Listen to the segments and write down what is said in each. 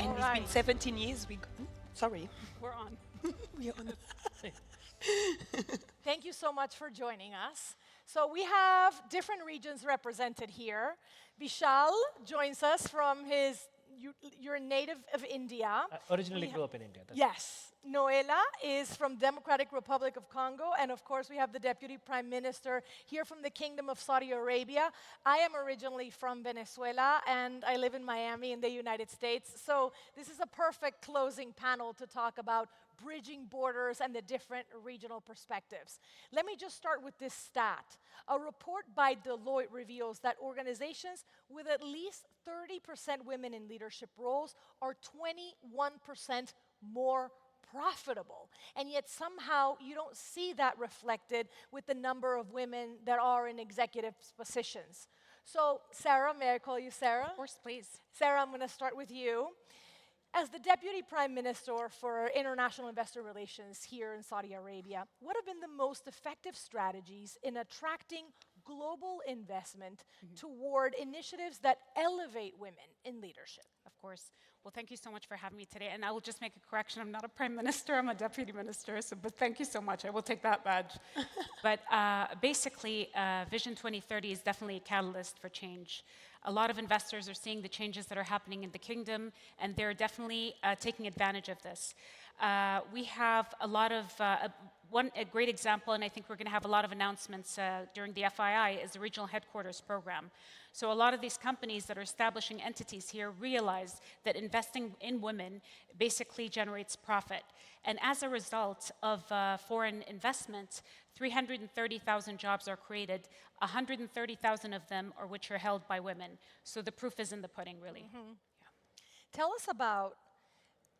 And All it's been right. 17 years. Sorry. We're on. We're on. Thank you so much for joining us. So we have different regions represented here. Vishal joins us from you're a native of India. Originally grew up in India. Yes. Noëlla is from Democratic Republic of Congo. And of course, we have the Deputy Prime Minister here from the Kingdom of Saudi Arabia. I am originally from Venezuela, and I live in Miami in the United States. So this is a perfect closing panel to talk about bridging borders and the different regional perspectives. Let me just start with this stat. A report by Deloitte reveals that organizations with at least 30% women in leadership roles are 21% more profitable. And yet somehow you don't see that reflected with the number of women that are in executive positions. So Sara, may I call you Sara? Of course, please. Sara, I'm going to start with you. As the Deputy Prime Minister for International Investor Relations here in Saudi Arabia, what have been the most effective strategies in attracting global investment toward initiatives that elevate women in leadership? Of course. Well, thank you so much for having me today. And I will just make a correction. I'm not a prime minister. I'm a deputy minister. But thank you so much. I will take that badge. But basically, Vision 2030 is definitely a catalyst for change. A lot of investors are seeing the changes that are happening in the kingdom, and they're definitely taking advantage of this. We have a lot of, a great example, and I think we're going to have a lot of announcements during the FII, is the Regional Headquarters Program. So a lot of these companies that are establishing entities here realize that investing in women basically generates profit. And as a result of foreign investment, 330,000 jobs are created, 130,000 of them are which are held by women. So the proof is in the pudding, really. Yeah. Tell us about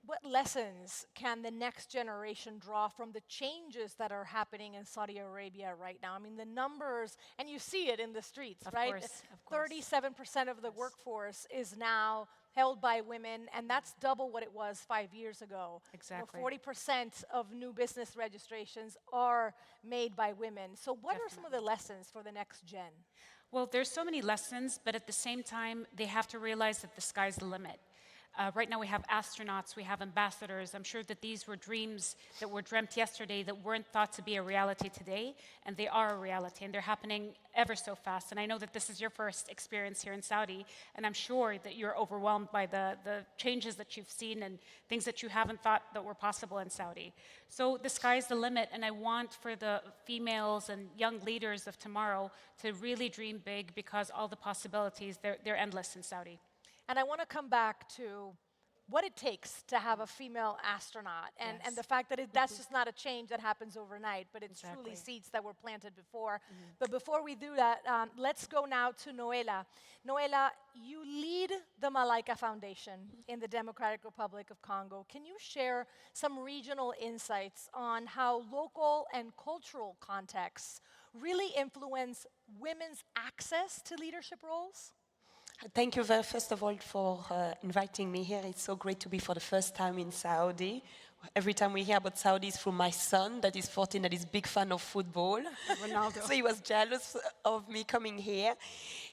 what lessons can the next generation draw from the changes that are happening in Saudi Arabia right now? I mean, the numbers, and you see it in the streets, right? Of course. 37% of the workforce is now held by women, and that's double what it was 5 years ago. Exactly. 40% of new business registrations are made by women. So what are some of the lessons for the next gen? Well, there's so many lessons, but at the same time, they have to realize that the sky's the limit. Right now we have astronauts, we have ambassadors. I'm sure that these were dreams that were dreamt yesterday that weren't thought to be a reality today, and they are a reality, and they're happening ever so fast. And I know that this is your first experience here in Saudi, and I'm sure that you're overwhelmed by the changes that you've seen and things that you haven't thought that were possible in Saudi. So the sky's the limit, and I want for the females and young leaders of tomorrow to really dream big, because all the possibilities, they're endless in Saudi. And I want to come back to what it takes to have a female astronaut, and the fact that that's just not a change that happens overnight, but it's truly seeds that were planted before. But before we do that, let's go now to Noëlla. Noëlla, you lead the Malaika Foundation in the Democratic Republic of Congo. Can you share some regional insights on how local and cultural contexts really influence women's access to leadership roles? Thank you first of all for inviting me here. It's so great to be for the first time in Saudi. Every time we hear about Saudi is from my son, that is 14, that is big fan of football. Ronaldo. So he was jealous of me coming here.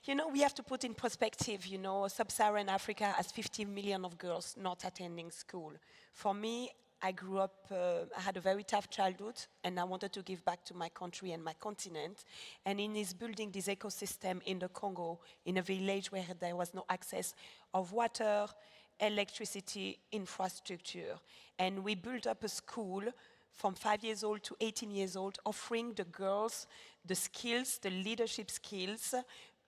You know, we have to put in perspective, you know, Sub-Saharan Africa has 15 million of girls not attending school. For me, I grew up, I had a very tough childhood, and I wanted to give back to my country and my continent. And in this building this ecosystem in the Congo, in a village where there was no access of water, electricity, infrastructure. And we built up a school from 5 years old to 18 years old, offering the girls the skills, the leadership skills,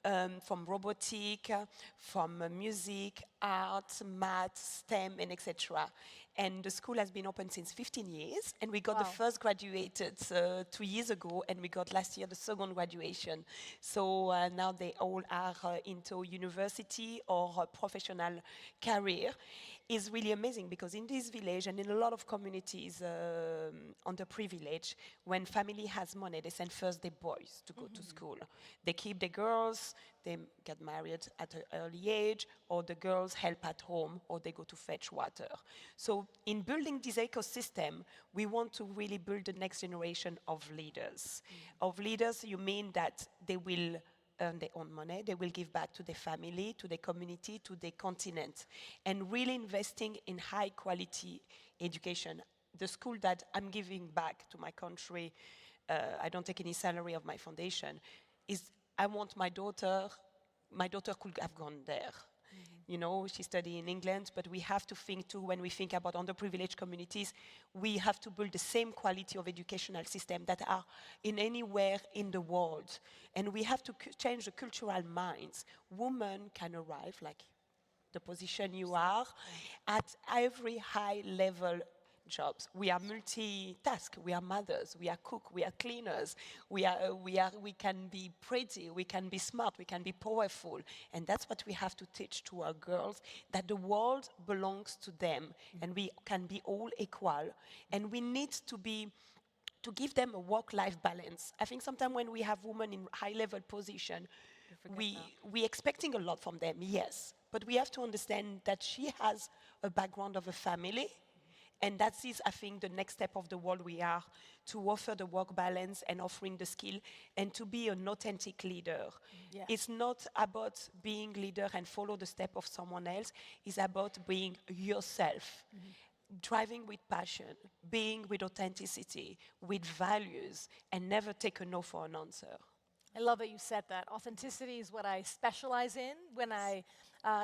from robotic, from music, art, math, STEM, and etc. And the school has been open since 15 years, and we got the first graduated 2 years ago, and we got last year the second graduation. So now they all are into university or a professional career. Is really amazing, because in this village and in a lot of communities underprivileged, when family has money, they send first their boys to go to school. They keep the girls, they get married at an early age, or the girls help at home, or they go to fetch water. So in building this ecosystem, we want to really build the next generation of leaders. Of leaders, you mean that they will earn their own money. They will give back to their family, to their community, to their continent, and really investing in high quality education. The school that I'm giving back to my country, I don't take any salary of my foundation, is I want my daughter could have gone there. You know, she studied in England, but we have to think too, when we think about underprivileged communities, we have to build the same quality of educational system that are in anywhere in the world. And we have to change the cultural minds. Women can arrive, like the position you are, at every high level jobs. We are multitask. We are mothers. We are cook. We are cleaners. We can be pretty. We can be smart. We can be powerful. And that's what we have to teach to our girls, that the world belongs to them, and we can be all equal. And we need to give them a work-life balance. I think sometimes when we have women in high-level position, we expecting a lot from them, yes. But we have to understand that she has a background of a family. And that is, I think, the next step of the world we are, to offer the work balance and offering the skill and to be an authentic leader. Yeah. It's not about being leader and follow the step of someone else. It's about being yourself, driving with passion, being with authenticity, with values, and never take a no for an answer. I love that you said that. Authenticity is what I specialize in when I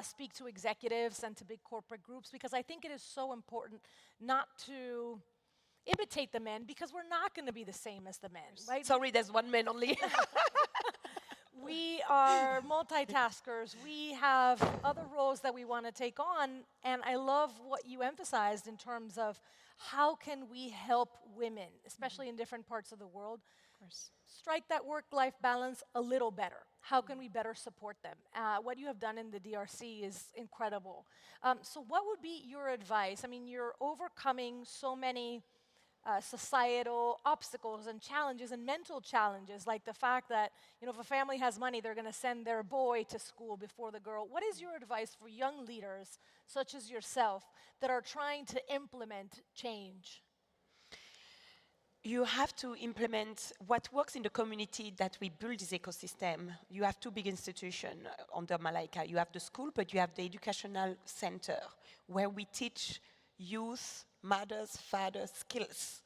speak to executives and to big corporate groups, because I think it is so important not to imitate the men, because we're not going to be the same as the men, right? Sorry, there's one man only. We are multitaskers. We have other roles that we want to take on, and I love what you emphasized in terms of how can we help women, especially in different parts of the world, strike that work-life balance a little better. How can we better support them? What you have done in the DRC is incredible. So what would be your advice? I mean, you're overcoming so many societal obstacles and challenges and mental challenges, like the fact that, you know, if a family has money, they're going to send their boy to school before the girl. What is your advice for young leaders, such as yourself, that are trying to implement change? You have to implement what works in the community that we build this ecosystem. You have two big institutions under Malaika. You have the school, but you have the educational center where we teach youth, mothers, fathers skills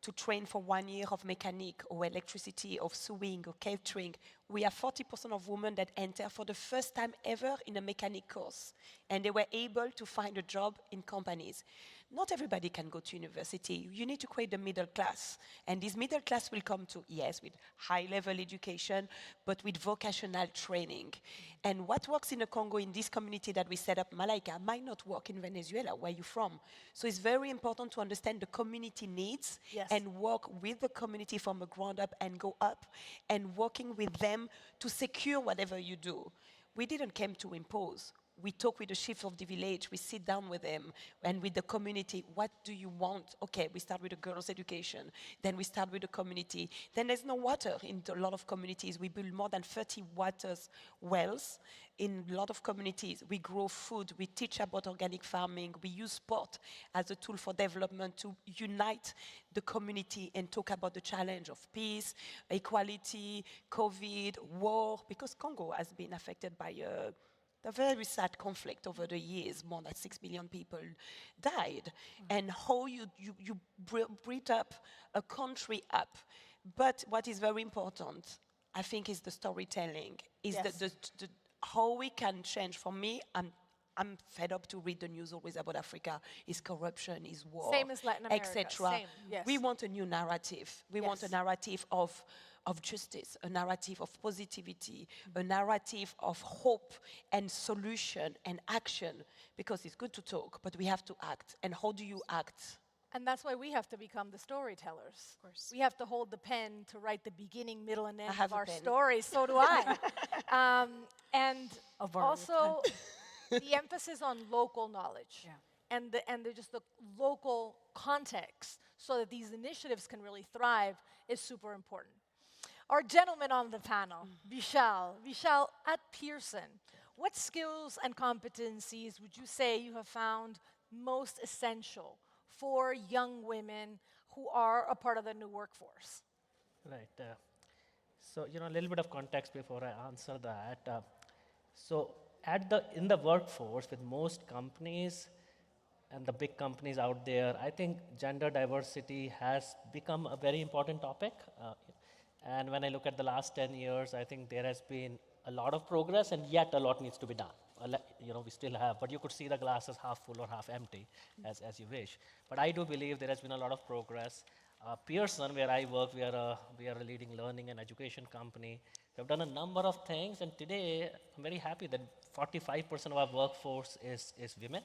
to train for 1 year of mechanic or electricity, of sewing or catering. We have 40% of women that enter for the first time ever in a mechanic course, and they were able to find a job in companies. Not everybody can go to university. You need to create the middle class. And this middle class will come to, yes, with high-level education, but with vocational training. And what works in the Congo, in this community that we set up, Malaika, might not work in Venezuela, where you're from. So it's very important to understand the community needs, Yes. and work with the community from the ground up and go up, and working with them to secure whatever you do. We didn't come to impose. We talk with the chief of the village, we sit down with them and with the community. What do you want? Okay, we start with the girls' education. Then we start with the community. Then there's no water in a lot of communities. We build more than 30 water wells in a lot of communities. We grow food. We teach about organic farming. We use sport as a tool for development to unite the community and talk about the challenge of peace, equality, COVID, war, because Congo has been affected by a very sad conflict over the years. More than 6 million people died. And how you build up a country up. But what is very important, I think, is the storytelling, is Yes. the how we can change. For me, I'm fed up to read the news always about Africa. Is corruption, is war, Same as Latin America. etc. Same, yes. We want a new narrative. We want a Yes. narrative of justice, a narrative of positivity, a narrative of hope and solution and action. Because it's good to talk, but we have to act. And how do you act? And that's why we have to become the storytellers. Of course. We have to hold the pen to write the beginning, middle, and end have of a our pen. stories. So do I. And I'll borrow your also the emphasis on local knowledge. Yeah. And just the local context, so that these initiatives can really thrive, is super important. Our gentleman on the panel, Vishal, at Pearson, what skills and competencies would you say you have found most essential for young women who are a part of the new workforce? Right. So, a little bit of context before I answer that. So, in the workforce, with most companies and the big companies out there, I think gender diversity has become a very important topic. And when I look at the last 10 years, I think there has been a lot of progress, and yet a lot needs to be done. We still have, but you could see the glass is half full or half empty, as you wish. But I do believe there has been a lot of progress. Pearson, where I work, we are a leading learning and education company. We have done a number of things, and today I'm very happy that 45% of our workforce is women.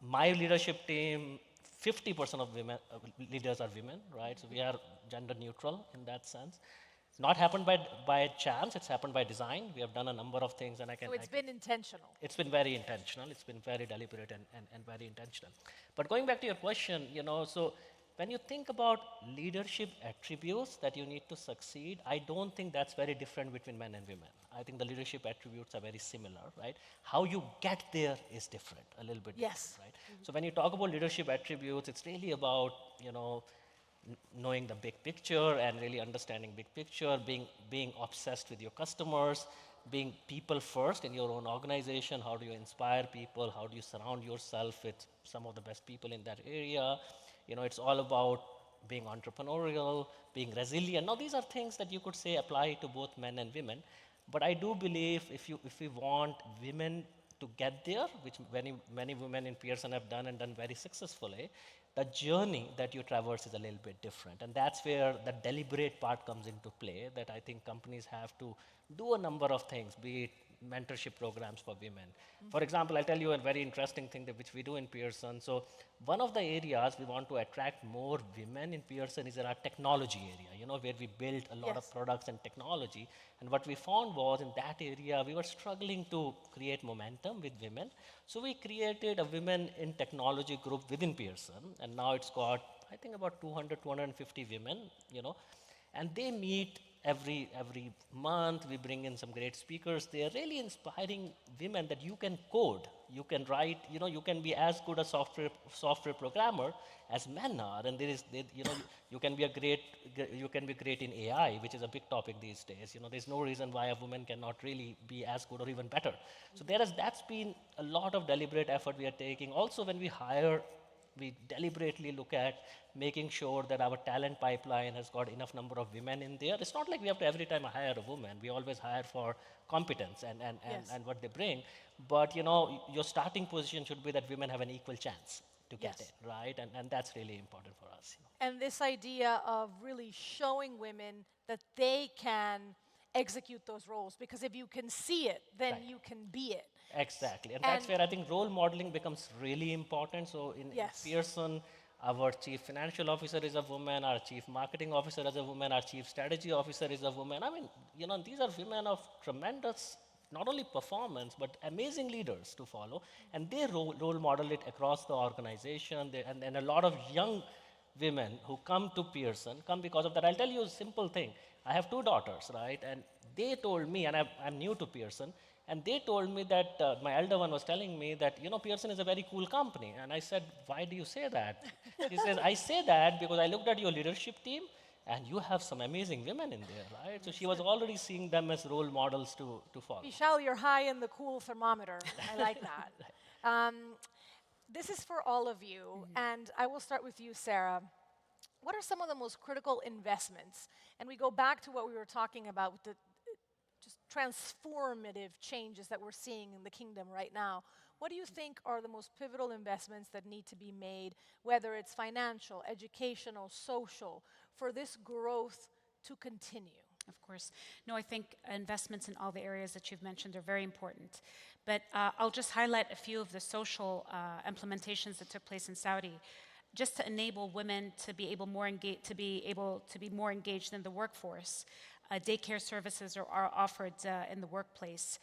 My leadership team, 50% of women leaders are women, right? So we are gender neutral in that sense. It's not happened by chance, it's happened by design. We have done a number of things, and So it's been intentional. it's been very intentional. It's been very deliberate and very intentional. But going back to your question, so when you think about leadership attributes that you need to succeed, I don't think that's very different between men and women. I think the leadership attributes are very similar, right? How you get there is different, a little bit Yes. different, right? So when you talk about leadership attributes, it's really about, knowing the big picture and really understanding big picture, being obsessed with your customers, being people first in your own organization. How do you inspire people? How do you surround yourself with some of the best people in that area? It's all about being entrepreneurial, being resilient. Now, these are things that you could say apply to both men and women. But I do believe if we want women to get there, which many women in Pearson have done and done very successfully, the journey that you traverse is a little bit different. And that's where the deliberate part comes into play, that I think companies have to do a number of things, be it mentorship programs for women. For example, I'll tell you a very interesting thing which we do in Pearson. So one of the areas we want to attract more women in Pearson is in our technology area, where we build a lot of products and technology. And what we found was in that area, we were struggling to create momentum with women. So we created a women in technology group within Pearson. And now it's got, I think, about 200, 250 women, and they meet every month. We bring in some great speakers. They're really inspiring women that you can code, you can write, you can be as good a software programmer as men are. And you can be great in AI, which is a big topic these days. There's no reason why a woman cannot really be as good or even better. So that's been a lot of deliberate effort we are taking. Also, when we hire, we deliberately look at making sure that our talent pipeline has got enough number of women in there. It's not like we have to every time hire a woman. We always hire for competence and what they bring. But your starting position should be that women have an equal chance to get in, right? And that's really important for us. And this idea of really showing women that they can execute those roles, because if you can see it, then you can be it. Exactly, and that's where I think role modeling becomes really important. So in Pearson, our chief financial officer is a woman, our chief marketing officer is a woman, our chief strategy officer is a woman. I mean, these are women of tremendous, not only performance, but amazing leaders to follow. And they role model it across the organization. And a lot of young women who come to Pearson come because of that. I'll tell you a simple thing. I have 2 daughters, right? And they told me, and I'm new to Pearson, and they told me that my elder one was telling me that, Pearson is a very cool company. And I said, why do you say that? He says, I say that because I looked at your leadership team and you have some amazing women in there, right? So she was already seeing them as role models to follow. Vishal, you're high in the cool thermometer. I like that. This is for all of you, and I will start with you, Sara. What are some of the most critical investments? And we go back to what we were talking about with the just transformative changes that we're seeing in the kingdom right now. What do you think are the most pivotal investments that need to be made, whether it's financial, educational, social, for this growth to continue? Of course. No, I think investments in all the areas that you've mentioned are very important. But I'll just highlight a few of the social implementations that took place in Saudi, just to enable women to be able to be more engaged in the workforce. Daycare services are offered in the workplace.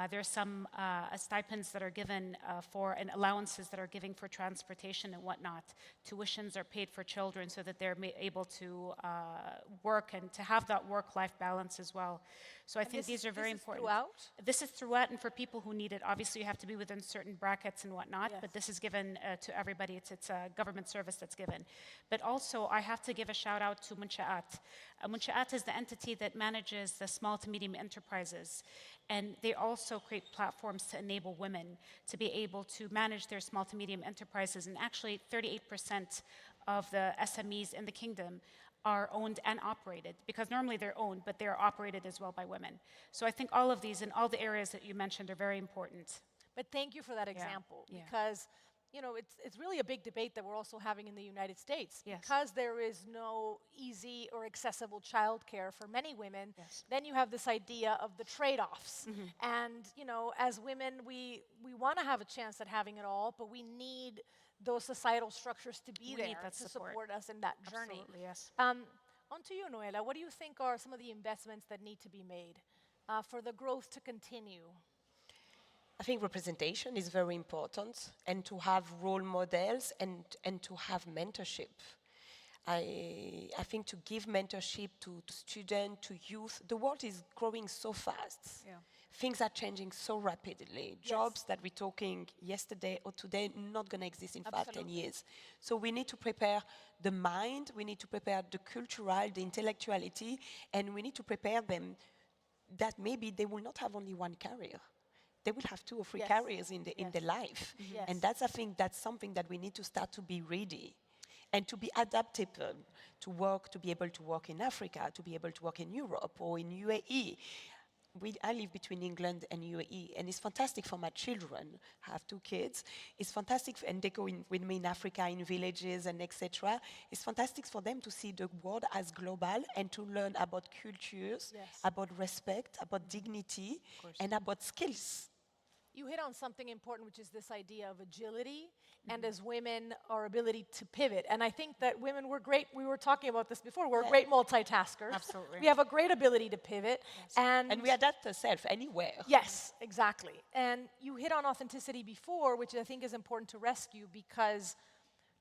There's some stipends that are given for and allowances that are given for transportation and whatnot. Tuitions are paid for children so that they're able to work and to have that work-life balance as well. So I think these are very important. This is throughout and for people who need it. Obviously, you have to be within certain brackets and whatnot, but this is given to everybody. It's a government service that's given. But also, I have to give a shout out to Munsha'at. Munsha'at is the entity that manages the small to medium enterprises. And they also create platforms to enable women to be able to manage their small to medium enterprises. And actually, 38% of the SMEs in the kingdom are owned and operated, because normally they're owned, but they're operated as well by women. So I think all of these and all the areas that you mentioned are very important. But thank you for that example, because you know, it's really a big debate that we're also having in the United States. Because there is no easy or accessible childcare for many women, then you have this idea of the trade-offs. And, you know, as women, we want to have a chance at having it all, but we need those societal structures to be there to support us in that journey. Absolutely, yes. On to you, Noëlla. What do you think are some of the investments that need to be made for the growth to continue? I think representation is very important, and to have role models and to have mentorship. I think to give mentorship to students, to youth, the world is growing so fast. Things are changing so rapidly. Jobs that we're talking yesterday or today not going to exist in 5, 10 years. So we need to prepare the mind, we need to prepare the cultural, the intellectuality, and we need to prepare them that maybe they will not have only one career. They will have 2 or 3 careers in their life. And that's, I think, that's something that we need to start to be ready and to be adaptable to work, to be able to work in Africa, to be able to work in Europe or in UAE. I live between England and UAE, and it's fantastic for my children. I have 2 kids. It's fantastic, and they go with me in Africa, in villages and etc. It's fantastic for them to see the world as global and to learn about cultures, about respect, about dignity, and about skills. You hit on something important, which is this idea of agility, and as women, our ability to pivot. And I think that women, we're great, we were talking about this before, we're great multitaskers. Absolutely. We have a great ability to pivot. And we adapt ourselves anywhere. Yes, exactly. And you hit on authenticity before, which I think is important to rescue, because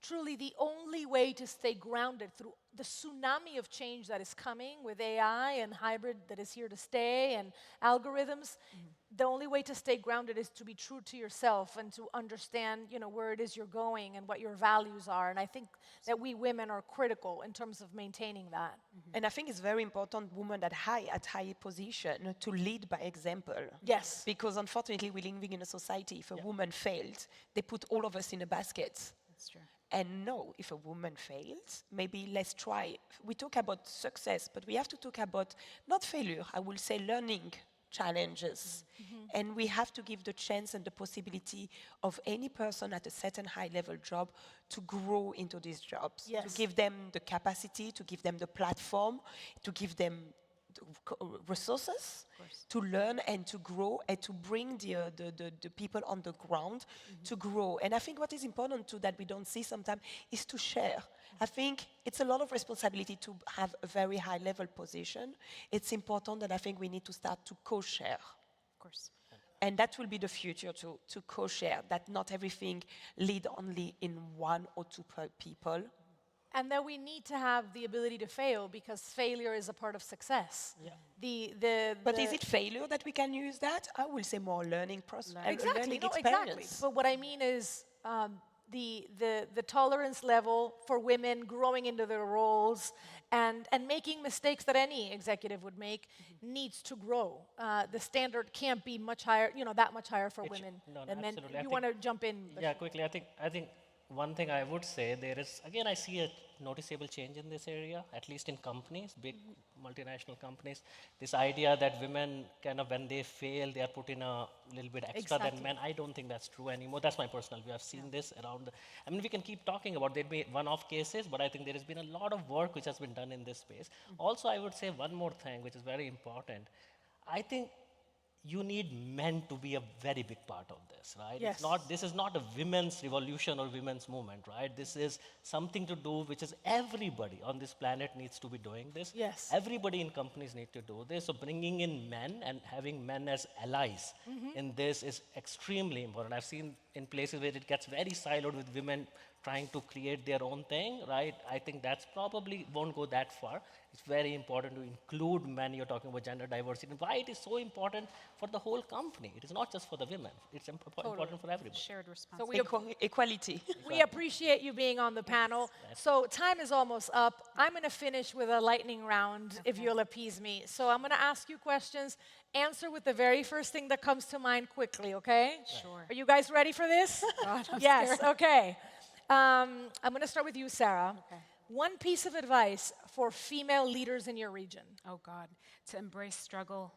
truly the only way to stay grounded through the tsunami of change that is coming with AI and hybrid that is here to stay and algorithms, the only way to stay grounded is to be true to yourself and to understand, you know, where it is you're going and what your values are. And I think that we women are critical in terms of maintaining that. And I think it's very important, women at high position, to lead by example. Yes. Because unfortunately, we're living in a society, if a woman failed, they put all of us in a basket. That's true. And no, if a woman fails, maybe let's try. We talk about success, but we have to talk about, not failure, I will say learning challenges. And we have to give the chance and the possibility of any person at a certain high-level job to grow into these jobs. To give them the capacity, to give them the platform, to give them resources to learn and to grow and to bring the people on the ground to grow. And I think what is important too that we don't see sometimes is to share. I think it's a lot of responsibility to have a very high level position. It's important that I think we need to start to co-share. Of course. And that will be the future to co-share, that not everything lead only in 1 or 2 people. And that we need to have the ability to fail, because failure is a part of success. But is it failure that we can use that? I will say more learning process, learning experience. Exactly. But what I mean is the tolerance level for women growing into their roles and making mistakes that any executive would make needs to grow. The standard can't be much higher, you know, that much higher for women than men. You want to jump in? Yeah, quickly. I think one thing I would say, there is, again, I see a noticeable change in this area, at least in companies, big multinational companies. This idea that women kind of, when they fail, they are put in a little bit extra than men. I don't think that's true anymore. That's my personal view. I've seen this around. I mean, we can keep talking about there'd be one-off cases, but I think there has been a lot of work which has been done in this space. Also, I would say one more thing, which is very important. I think you need men to be a very big part of this, right? Yes. This is not a women's revolution or women's movement, right? This is something to do which is everybody on this planet needs to be doing this. Yes. Everybody in companies need to do this. So bringing in men and having men as allies in this is extremely important. I've seen in places where it gets very siloed with women trying to create their own thing, right? I think that's probably won't go that far. It's very important to include men. You're talking about gender diversity and why it is so important for the whole company. It is not just for the women. It's important for everybody. Shared So responsibility. Equality. we appreciate you being on the panel. So time is almost up. I'm going to finish with a lightning round, if you'll appease me. So I'm going to ask you questions. Answer with the very first thing that comes to mind quickly, okay? Sure. Are you guys ready for this? God, I'm Yes, scared. okay. I'm going to start with you, Sara. Okay. One piece of advice for female leaders in your region. Oh God, to embrace struggle.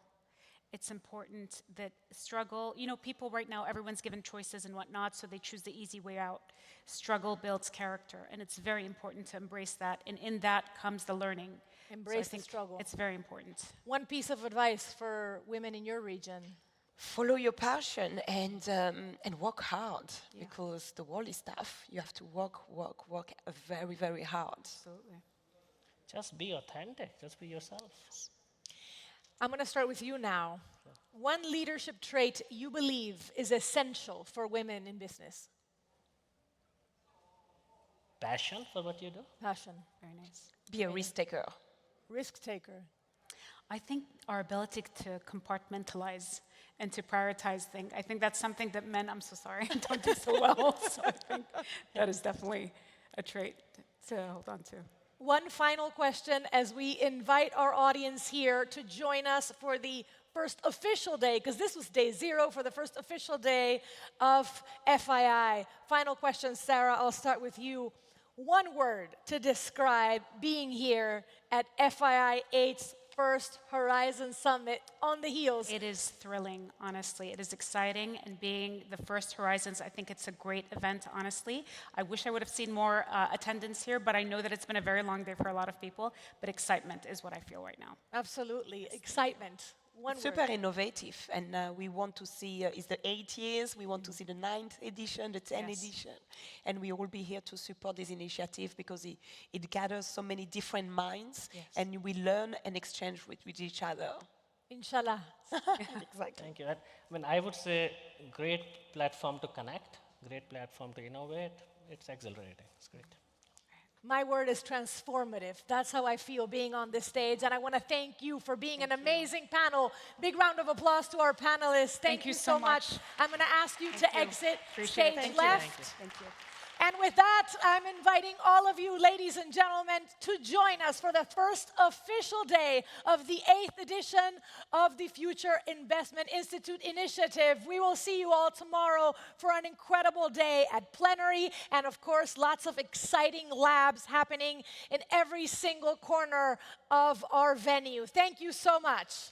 It's important that struggle, you know, people right now, everyone's given choices and whatnot, so they choose the easy way out. Struggle builds character, and it's very important to embrace that, and in that comes the learning. So I Embrace the think struggle. It's very important. One piece of advice for women in your region. Follow your passion and work hard because the world is tough. You have to work very, very hard. Absolutely. Just be authentic. Just be yourself. I'm going to start with you now. One leadership trait you believe is essential for women in business. Passion for what you do. Passion. Very nice. Be a risk taker. Risk taker. I think our ability to compartmentalize and to prioritize things, I think that's something that men, I'm so sorry, don't do so well. So I think that is definitely a trait to hold on to. One final question as we invite our audience here to join us for the first official day, because this was day 0 for the first official day of FII. Final question, Sara, I'll start with you. One word to describe being here at FII 8's first HERizon Summit on the heels. It is thrilling, honestly. It is exciting, and being the first HERizons, I think it's a great event, honestly. I wish I would have seen more attendance here, but I know that it's been a very long day for a lot of people, but excitement is what I feel right now. Absolutely. Excitement. One Super word. innovative, and we want to see, it's the 8 years, we want to see the 9th edition, the 10th Yes. edition, and we will be here to support this initiative because it gathers so many different minds, and we learn and exchange with each other. Inshallah. Exactly. Thank you. I would say great platform to connect, great platform to innovate. It's exhilarating. It's great. My word is transformative. That's how I feel being on this stage. And I want to thank you for being an amazing panel. Big round of applause to our panelists. Thank you so much. I'm going to ask you to exit Appreciate it. stage Thank you. left. Thank you. And with that, I'm inviting all of you, ladies and gentlemen, to join us for the first official day of the 8th edition of the Future Investment Institute Initiative. We will see you all tomorrow for an incredible day at plenary, and of course, lots of exciting labs happening in every single corner of our venue. Thank you so much.